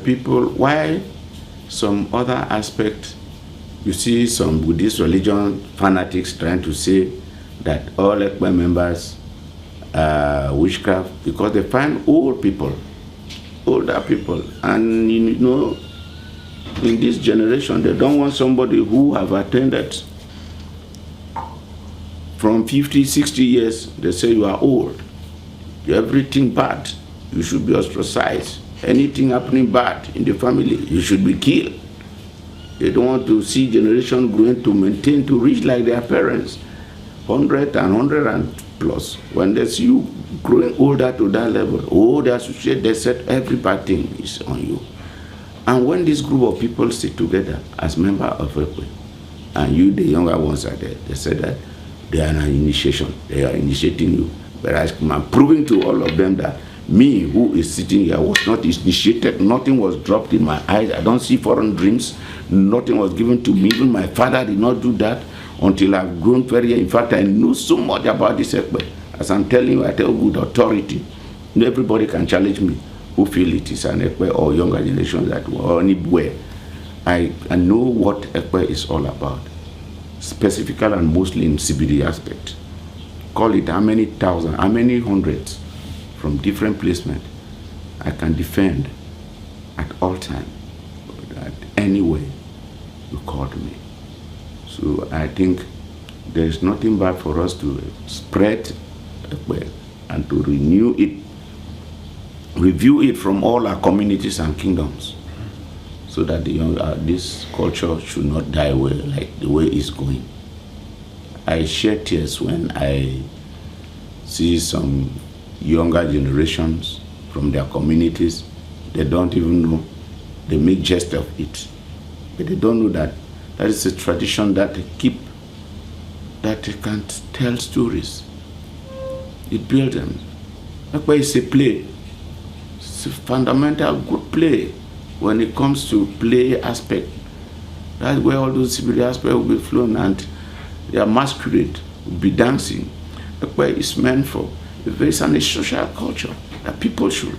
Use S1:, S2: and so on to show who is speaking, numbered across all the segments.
S1: people, why some other aspect, you see some Buddhist religion fanatics trying to say that all Ekpe members are witchcraft because they find older people, and you know, in this generation, they don't want somebody who have attended from 50, 60 years. They say you are old, everything bad, you should be ostracized. Anything happening bad in the family, you should be killed. They don't want to see generation growing to maintain, to reach like their parents, 100 and plus. When they see you growing older to that level, they associate, they said every bad thing is on you. And when this group of people sit together as members of Ekpe, and you, the younger ones, are there, they said that they are an initiation, they are initiating you. But I'm proving to all of them that me, who is sitting here, was not initiated. Nothing was dropped in my eyes. I don't see foreign dreams. Nothing was given to me. Even my father did not do that until I've grown very. In fact, I knew so much about this Ekpe. As I'm telling you, I tell good authority. Everybody can challenge me who feel it is an Ekpe or younger generations that were anywhere. I know what Ekpe is all about, specifically and mostly in CBD aspect. Call it how many thousand, how many hundreds from different placement I can defend at all time, at any way you called me. So I think there is nothing bad for us to spread Ekpe and to renew it, review it from all our communities and kingdoms, so that this culture should not die away like the way it's going. I shed tears when I see some younger generations from their communities. They don't even know. They make jest of it. But they don't know that that is a tradition that they keep, that they can tell stories. It builds them. That's why it's a play. It's a fundamental good play when it comes to play aspect. That's where all those civil aspects will be flown and their masquerade will be dancing. That's why it's meant for. It's a social culture that people should.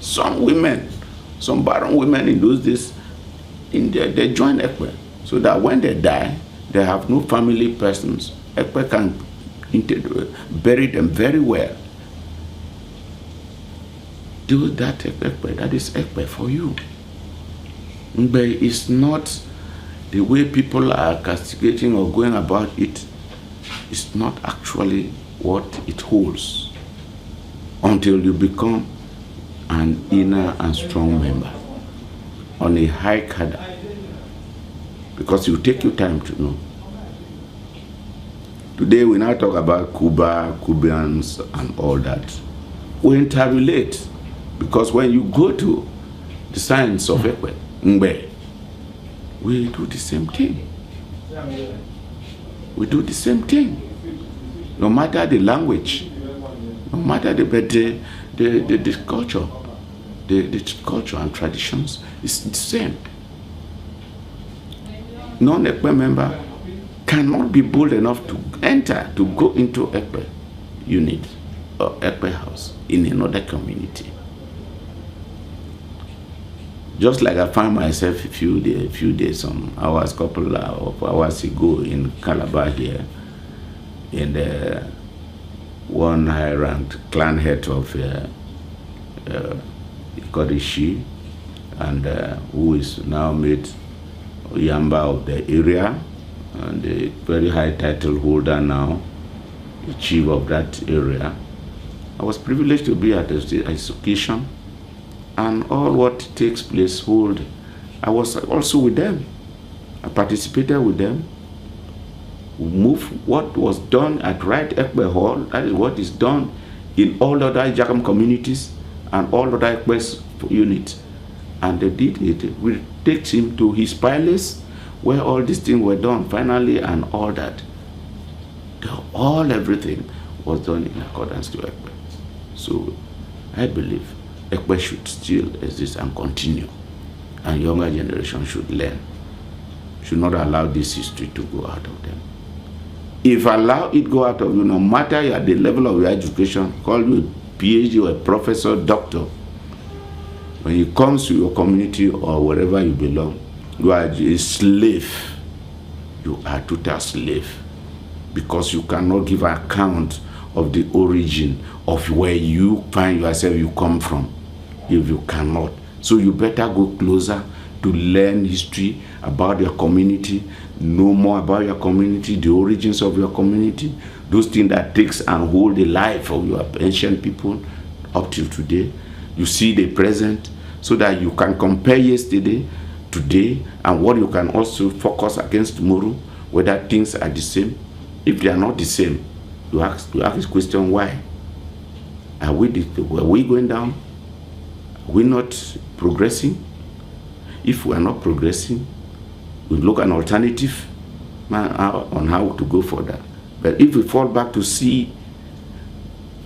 S1: Some women, some barren women in those days, they join Ekpe so that when they die, they have no family persons. Ekpe can bury them very well. Do that Ekpe, that is Ekpe for you. But it's not the way people are castigating or going about it. It's not actually what it holds until you become an inner and strong member on a high cadre, because you take your time to know. Today we now talk about Cuba, Cubans and all that. We interrelate, because when you go to the science of Ekpe, Mbe, we do the same thing. We do the same thing. No matter the language, no matter the culture, the culture and traditions, it's the same. Non-Ekpe member cannot be bold enough to enter, to go into Ekpe unit or Ekpe house in another community. Just like I found myself a few days, some hours, couple of hours ago in Calabar here, in one high-ranked clan head of Ikodishi, and who is now made Yamba of the area, and a very high title holder now, the chief of that area. I was privileged to be at this occasion, and all what takes place hold. I was also with them. I participated with them. We moved what was done at Right Ekpe Hall. That is what is done in all other Ejagham communities and all other Ekpe units. And they did it. We take him to his palace where all these things were done finally, and all that. Everything was done in accordance to Ekpe. So I believe Ekpe should still exist and continue, and younger generation should learn, should not allow this history to go out of them. If allow it go out of you, no matter at the level of your education, call you a PhD or a professor, doctor, When it comes to your community or wherever you belong, you are a slave. You are a total slave. Because you cannot give account of the origin of where you find yourself you come from. If you cannot. So you better go closer to learn history about your community, know more about your community, the origins of your community, those things that takes and hold the life of your ancient people up till today. You see the present, so that you can compare yesterday, today, and what you can also focus against tomorrow, whether things are the same. If they are not the same, you ask this question, why? Were we going down? Are we not progressing? If we are not progressing, we look at an alternative on how to go further. But if we fall back to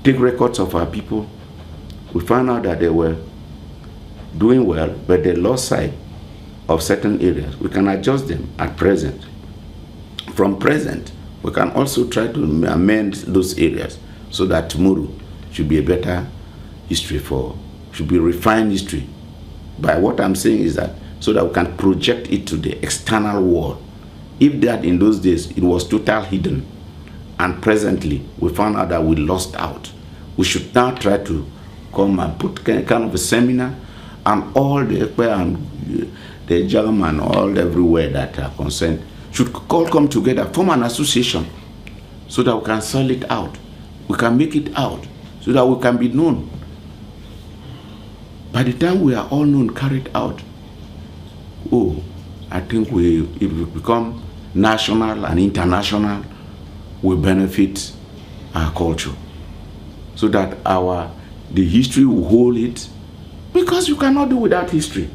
S1: take records of our people, we find out that they were doing well, but they lost sight of certain areas. We can adjust them at present. From present, we can also try to amend those areas so that tomorrow should be a better history should be refined history. By what I'm saying is that so that we can project it to the external world. If that in those days it was total hidden, and presently we found out that we lost out, we should now try to come and put kind of a seminar, and all the Ekpe and the Ejagham and all everywhere that are concerned should all come together, form an association, so that we can sell it out, we can make it out, so that we can be known. By the time we are all known, carried out, I think if we become national and international, we benefit our culture, so that the history will hold it, because you cannot do without history.